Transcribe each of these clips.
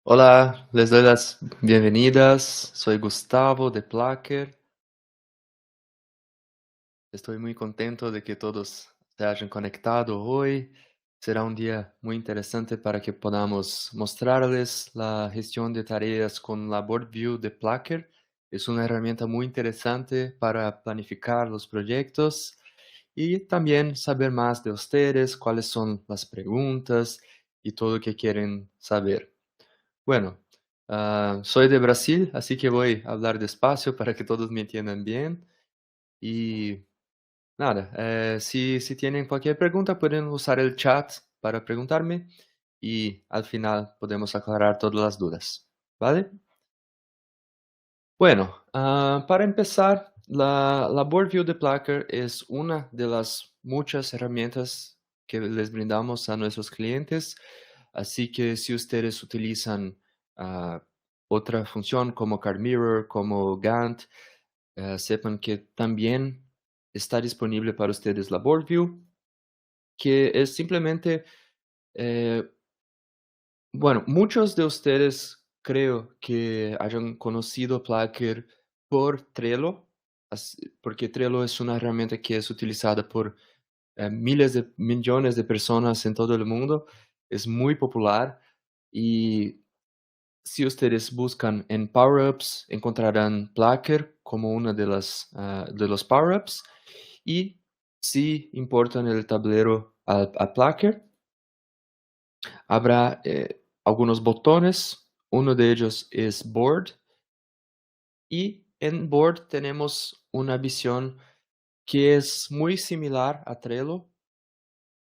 Hola, les doy las bienvenidas. Soy Gustavo de Placker. Estoy muy contento de que todos se hayan conectado hoy. Será un día muy interesante para que podamos mostrarles la gestión de tareas con la Board View de Placker. Es una herramienta muy interesante para planificar los proyectos y también saber más de ustedes, cuáles son las preguntas y todo lo que quieren saber. Bueno, soy de Brasil, así que voy a hablar despacio para que todos me entiendan bien. Y nada, si tienen cualquier pregunta, pueden usar el chat para preguntarme y al final podemos aclarar todas las dudas. ¿Vale? Bueno, para empezar, la Board View de Placker es una de las muchas herramientas que les brindamos a nuestros clientes. Así que si ustedes utilizan ah, otra función como Card Mirror, como Gantt, sepan que también está disponible para ustedes la Board View, que es simplemente, eh, bueno, muchos de ustedes creo que hayan conocido Placker por Trello, porque Trello es una herramienta que es utilizada por miles de millones de personas en todo el mundo. Es muy popular y si ustedes buscan en Power-Ups, encontrarán Placker como una de de los Power-Ups. Y si importan el tablero a Placker, habrá algunos botones. Uno de ellos es Board. Y en Board tenemos una visión que es muy similar a Trello.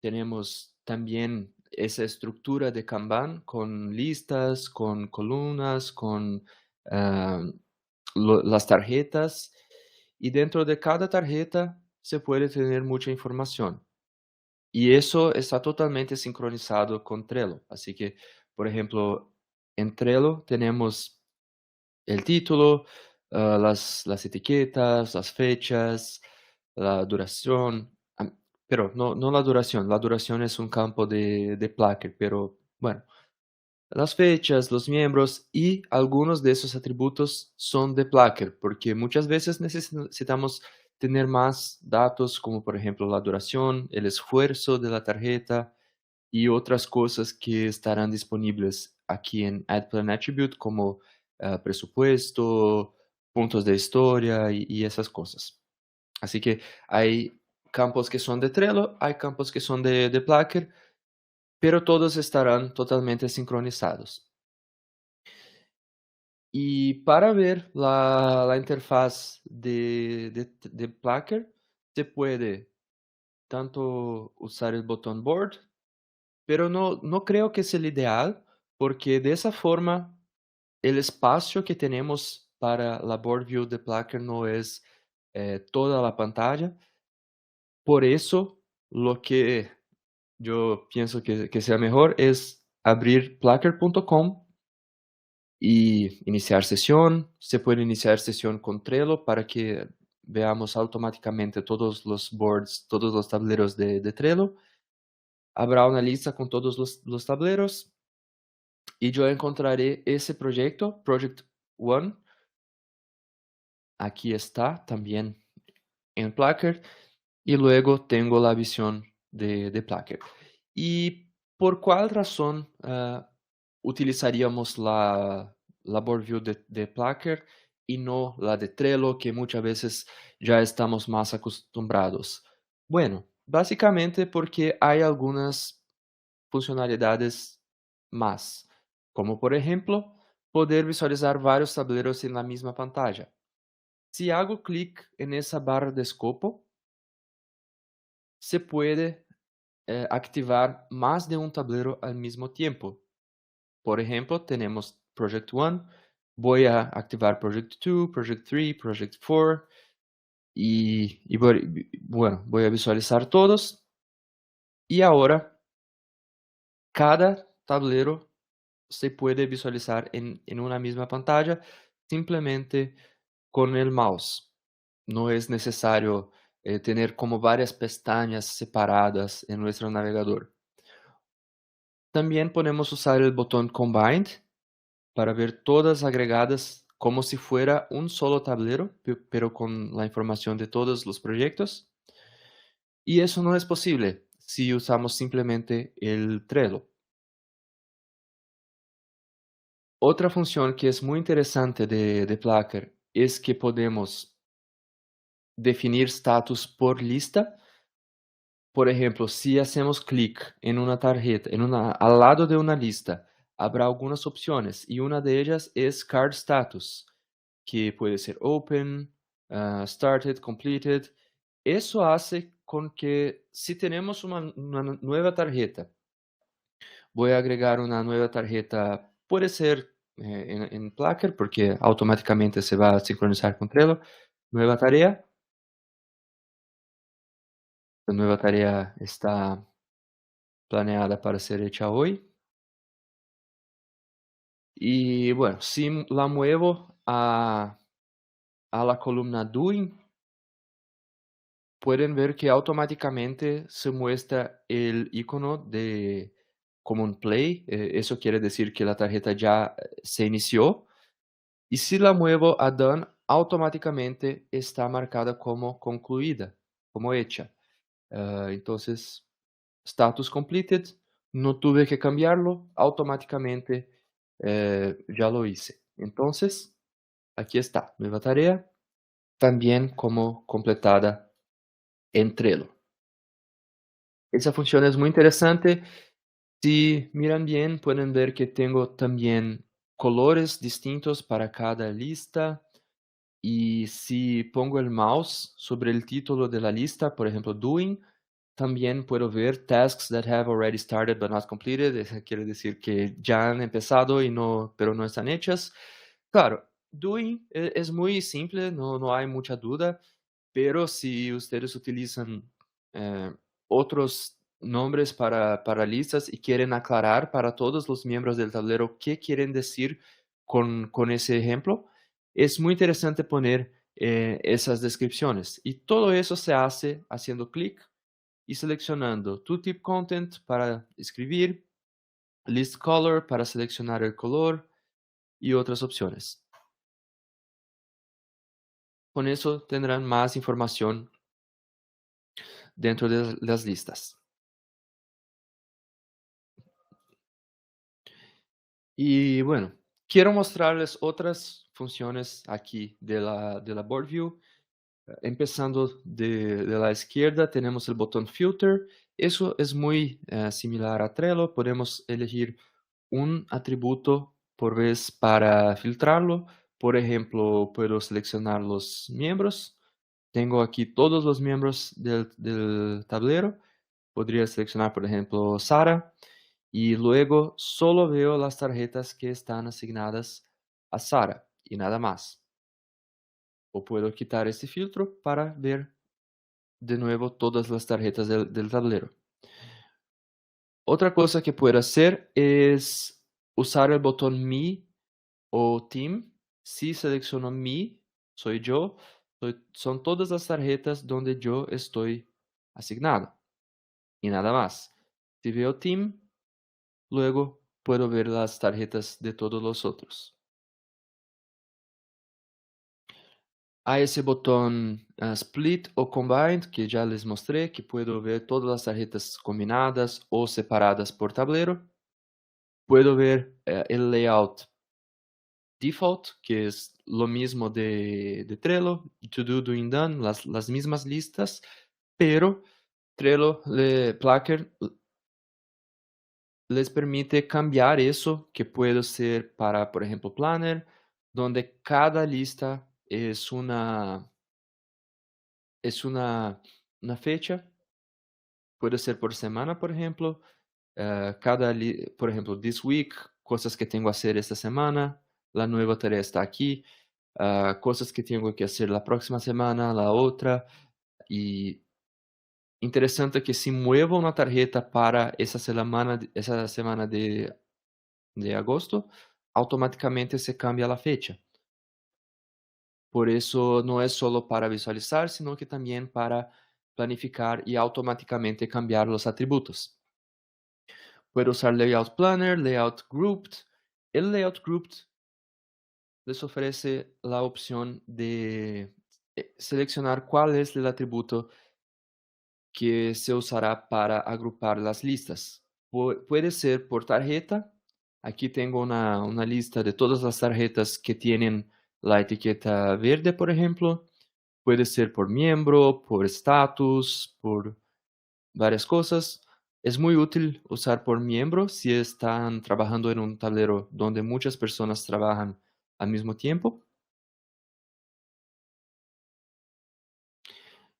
Tenemos también esa estructura de Kanban con listas, con columnas, con ah, las tarjetas. Y dentro de cada tarjeta se puede tener mucha información. Y eso está totalmente sincronizado con Trello. Así que, por ejemplo, en Trello tenemos el título, las etiquetas, las fechas, la duración, pero no la duración es un campo de Placker, pero bueno, las fechas, los miembros y algunos de esos atributos son de Placker, porque muchas veces necesitamos tener más datos, como por ejemplo la duración, el esfuerzo de la tarjeta y otras cosas que estarán disponibles aquí en Add Plan Attribute, como presupuesto, puntos de historia y esas cosas. Así que hay campos que son de Trello, hay campos que son de Placker, pero todos estarán totalmente sincronizados. Y para ver la interfaz de Placker, se puede tanto usar el botón Board, pero no creo que es el ideal, porque de esa forma el espacio que tenemos para la Board View de Placker no es toda la pantalla. Por eso, lo que yo pienso que sea mejor es abrir placker.com y iniciar sesión. Se puede iniciar sesión con Trello para que veamos automáticamente todos los boards, todos los tableros de Trello. Habrá una lista con todos los tableros y yo encontraré ese proyecto, Project One. Aquí está también en Placker y luego tengo la visión de Placker. ¿Y por cuál razón utilizaríamos la Board View de Placker y no la de Trello, que muchas veces ya estamos más acostumbrados? Bueno, básicamente porque hay algunas funcionalidades más, como por ejemplo, poder visualizar varios tableros en la misma pantalla. Si hago clic en esa barra de escopo, se puede activar más de un tablero al mismo tiempo. Por ejemplo, tenemos Project One, voy a activar Project 2, Project 3, Project 4 bueno, voy a visualizar todos y ahora cada tablero se puede visualizar en una misma pantalla simplemente con el mouse. No es necesario tener como varias pestañas separadas en nuestro navegador. También podemos usar el botón Combined para ver todas agregadas como si fuera un solo tablero, pero con la información de todos los proyectos. Y eso no es posible si usamos simplemente el Trello. Otra función que es muy interesante de Placker es que podemos definir status por lista. Por ejemplo, si hacemos clic en una tarjeta, al lado de una lista, habrá algunas opciones y una de ellas es Card Status, que puede ser Open, Started, Completed. Eso hace con que si tenemos una nueva tarjeta, voy a agregar una nueva tarjeta, puede ser en Placker porque automáticamente se va a sincronizar con Trello. Nueva tarea, la nueva tarea está planeada para ser hecha hoy. Y bueno, si la muevo a la columna Doing, pueden ver que automáticamente se muestra el icono de como un play. Eso quiere decir que la tarjeta ya se inició. Y si la muevo a Done, automáticamente está marcada como concluida, como hecha. Entonces, status completed, no tuve que cambiarlo, automáticamente ya lo hice. Entonces, aquí está, nueva tarea, también como completada en Trello. Esa función es muy interesante. Si miran bien, pueden ver que tengo también colores distintos para cada lista. Y si pongo el mouse sobre el título de la lista, por ejemplo, Doing, también puedo ver tasks that have already started but not completed. Eso quiere decir que ya han empezado y no, pero no están hechas. Claro, Doing es muy simple, no hay mucha duda, pero si ustedes utilizan eh, otros nombres para listas y quieren aclarar para todos los miembros del tablero qué quieren decir con ese ejemplo, es muy interesante poner esas descripciones. Y todo eso se hace haciendo clic y seleccionando Tooltip Content para escribir, List Color para seleccionar el color y otras opciones. Con eso tendrán más información dentro de las listas. Y bueno, quiero mostrarles otras funciones aquí de la Board View. Empezando de la izquierda tenemos el botón Filter. Eso es muy similar a Trello. Podemos elegir un atributo por vez para filtrarlo. Por ejemplo, puedo seleccionar los miembros. Tengo aquí todos los miembros del tablero. Podría seleccionar, por ejemplo, Sara. Y luego solo veo las tarjetas que están asignadas a Sara y nada más. O puedo quitar este filtro para ver de nuevo todas las tarjetas del tablero. Otra cosa que puedo hacer es usar el botón Me o Team. Si selecciono Me, soy yo, son todas las tarjetas donde yo estoy asignado y nada más. Si veo Team, luego puedo ver las tarjetas de todos los otros. Hay ese botón Split o Combined que ya les mostré, que puedo ver todas las tarjetas combinadas o separadas por tablero. Puedo ver el layout default, que es lo mismo de Trello, To Do, Doing, Done, las mismas listas, pero Placker les permite cambiar eso, que puede ser para, por ejemplo, Planner, donde cada lista es una fecha, puede ser por semana, por ejemplo, por ejemplo, this week, cosas que tengo que hacer esta semana, la nueva tarea está aquí, cosas que tengo que hacer la próxima semana, la otra, y interesante que si muevo una tarjeta para esa semana de agosto, automáticamente se cambia la fecha. Por eso no es solo para visualizar, sino que también para planificar y automáticamente cambiar los atributos. Puedo usar Layout Planner, Layout Grouped. El Layout Grouped les ofrece la opción de seleccionar cuál es el atributo que se usará para agrupar las listas. Puede ser por tarjeta. Aquí tengo una lista de todas las tarjetas que tienen la etiqueta verde, por ejemplo. Puede ser por miembro, por estatus, por varias cosas. Es muy útil usar por miembro si están trabajando en un tablero donde muchas personas trabajan al mismo tiempo.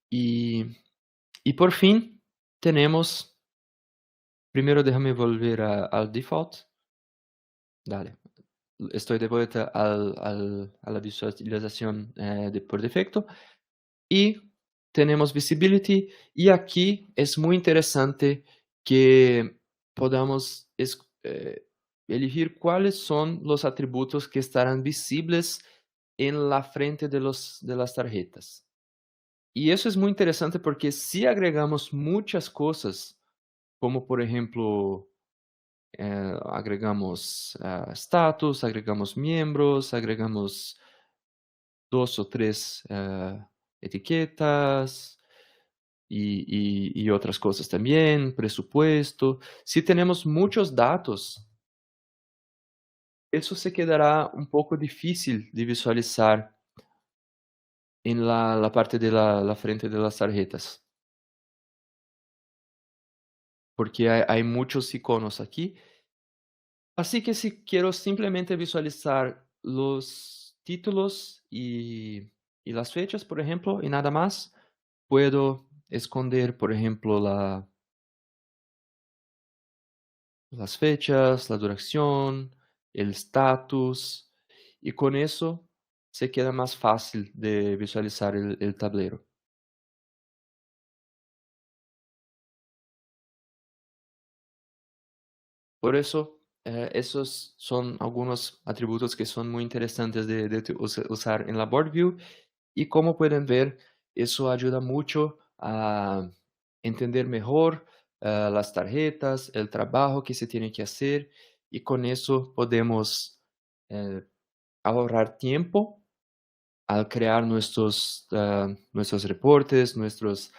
Y, y por fin tenemos, primero déjame volver al default. Dale. Estoy de vuelta a la visualización por defecto. Y tenemos visibility. Y aquí es muy interesante que podamos elegir cuáles son los atributos que estarán visibles en la frente de las tarjetas. Y eso es muy interesante porque si agregamos muchas cosas, como por ejemplo, agregamos status, agregamos miembros, agregamos 2 o 3 etiquetas y otras cosas también, presupuesto. Si tenemos muchos datos, eso se quedará un poco difícil de visualizar en la parte de la frente de las tarjetas, porque hay muchos iconos aquí. Así que si quiero simplemente visualizar los títulos y las fechas, por ejemplo, y nada más, puedo esconder, por ejemplo, las fechas, la duración, el estatus, y con eso se queda más fácil de visualizar el tablero. Por eso, esos son algunos atributos que son muy interesantes de usar en la Board View. Y como pueden ver, eso ayuda mucho a entender mejor las tarjetas, el trabajo que se tiene que hacer, y con eso podemos eh, ahorrar tiempo al crear nuestros reportes, nuestras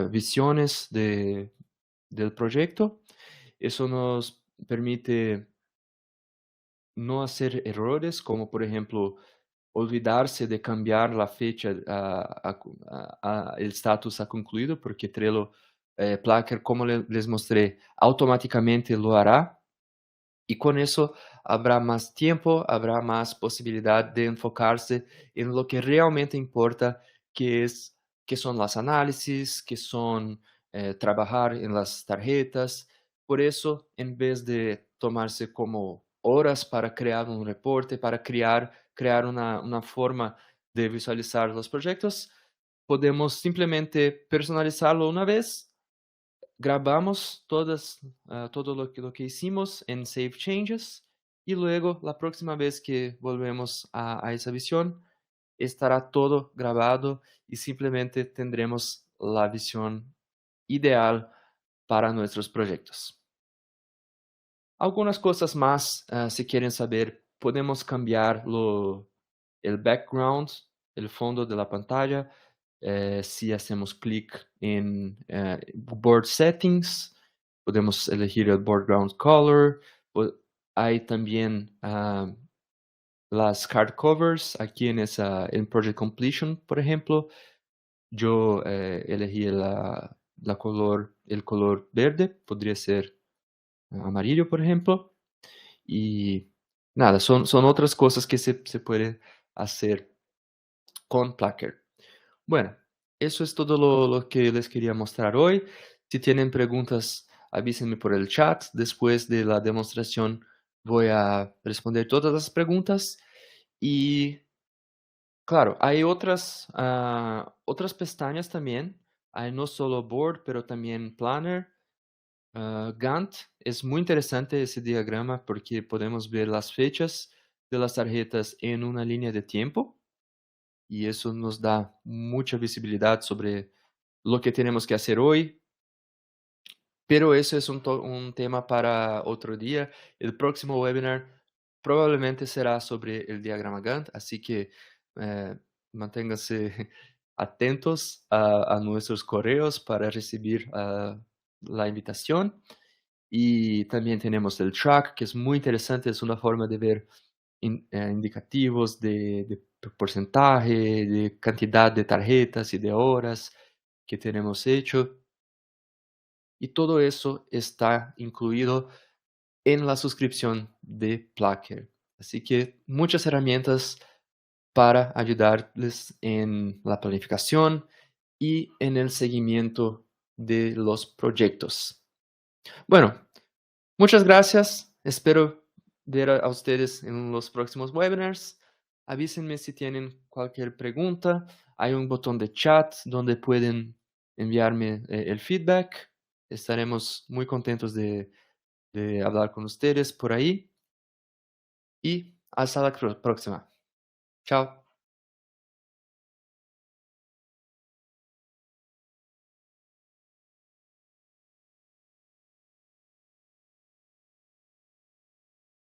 visiones del proyecto. Eso nos permite no hacer errores, como por ejemplo olvidarse de cambiar la fecha el status a concluido, porque Trello, Placker, como les mostré, automáticamente lo hará. Y con eso habrá más tiempo, habrá más posibilidad de enfocarse en lo que realmente importa, que es que son las análisis, que son trabajar en las tarjetas. Por eso, en vez de tomarse como horas para crear un reporte, para crear una forma de visualizar los proyectos, podemos simplemente personalizarlo una vez. Grabamos todo lo que hicimos en Save Changes, y luego la próxima vez que volvemos a esa visión estará todo grabado y simplemente tendremos la visión ideal para nuestros proyectos. Algunas cosas más, si quieren saber, podemos cambiar el background, el fondo de la pantalla, si hacemos clic en Board Settings, podemos elegir el background color. Hay también las card covers aquí en Project Completion, por ejemplo. Yo elegí el color verde, podría ser amarillo, por ejemplo. Y nada, son otras cosas que se puede hacer con Placker. Bueno, eso es todo lo que les quería mostrar hoy. Si tienen preguntas, avísenme por el chat. Después de la demostración voy a responder todas las preguntas. Y claro, hay otras pestañas también. Hay no solo Board, pero también Planner. Gantt, es muy interesante ese diagrama porque podemos ver las fechas de las tarjetas en una línea de tiempo, y eso nos da mucha visibilidad sobre lo que tenemos que hacer hoy. Pero eso es un tema para otro día. El próximo webinar probablemente será sobre el diagrama Gantt, así que eh, manténganse atentos a nuestros correos para recibir la invitación. Y también tenemos el track, que es muy interesante, es una forma de ver indicativos de porcentaje, de cantidad de tarjetas y de horas que tenemos hecho. Y todo eso está incluido en la suscripción de Placker. Así que muchas herramientas para ayudarles en la planificación y en el seguimiento de los proyectos. Bueno, muchas gracias. Espero ver a ustedes en los próximos webinars. Avísenme si tienen cualquier pregunta. Hay un botón de chat donde pueden enviarme el feedback. Estaremos muy contentos de hablar con ustedes por ahí. Y hasta la próxima. Chao.